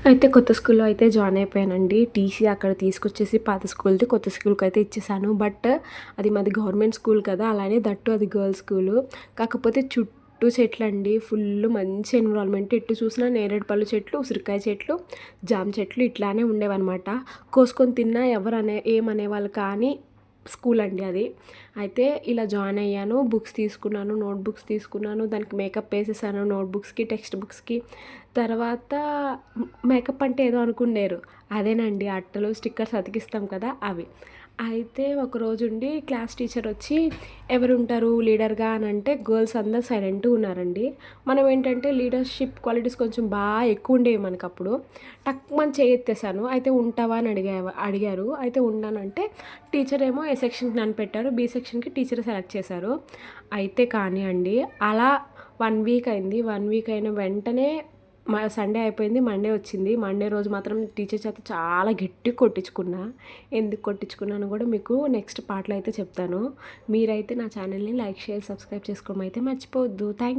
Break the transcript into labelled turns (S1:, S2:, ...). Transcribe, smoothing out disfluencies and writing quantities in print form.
S1: అయితే కొత్త స్కూల్‌లో అయితే జాయిన్ అయిపోయానండి. టీసీ అక్కడ తీసుకొచ్చేసి పాత స్కూల్‌ది కొత్త స్కూల్‌కైతే ఇచ్చేసాను. బట్ అది మాది గవర్నమెంట్ స్కూల్ కదా! అలానే దట్టు అది గర్ల్స్ స్కూలు. కాకపోతే చుట్టూ చెట్లండి. ఫుల్లు మంచి ఎన్విరాన్మెంట్. ఎటు చూసినా నేరేడు పళ్ళు చెట్లు, ఉసిరికాయ చెట్లు, జామ చెట్లు ఇట్లానే ఉండేవన్నమాట. కోసుకొని తిన్నా ఏమనేవాళ్ళు కానీ స్కూల్ అండి అది. అయితే ఇలా జాయిన్ అయ్యాను. బుక్స్ తీసుకున్నాను, నోట్ బుక్స్ తీసుకున్నాను. దానికి మేకప్ ఏసేసాను నోట్ బుక్స్‌కి, టెక్స్ట్ బుక్స్‌కి. తర్వాత మేకప్ అంటే ఏదో అనుకునేరు. అదేనండి అట్టలు, స్టిక్కర్స్ అతికిస్తాం కదా! అవి. అయితే ఒకరోజుండి క్లాస్ టీచర్ వచ్చి ఎవరుంటారు లీడర్‌గా అనంటే గర్ల్స్ అందరూ సైలెంట్‌గా ఉన్నారండి. మనం ఏంటంటే లీడర్‌షిప్ క్వాలిటీస్ కొంచెం ఎక్కువుండేవి మనకప్పుడు. టక్‌మని చెయ్యెత్తేసాను. అయితే ఉంటావా అని అడిగారు. అయితే ఉన్నానంటే టీచర్ ఏమో ఏ సెక్షన్‌కి నన్ను పెట్టారు. బి సెక్షన్‌కి టీచర్ సెలెక్ట్ చేశారు. అయితే కానీ అండి అలా 1 వీక్ అయింది. 1 వీక్ అయిన వెంటనే సండే అయిపోయింది. మండే వచ్చింది. మండే రోజు మాత్రం టీచర్ చేత చాలా గట్టిగా కొట్టించుకున్నా. ఎందుకు కొట్టించుకున్నానో కూడా మీకు నెక్స్ట్ పార్ట్‌లో అయితే చెప్తాను. మీరైతే నా ఛానల్‌ని లైక్, షేర్, సబ్స్క్రైబ్ చేసుకోవడం అయితే మర్చిపోవద్దు.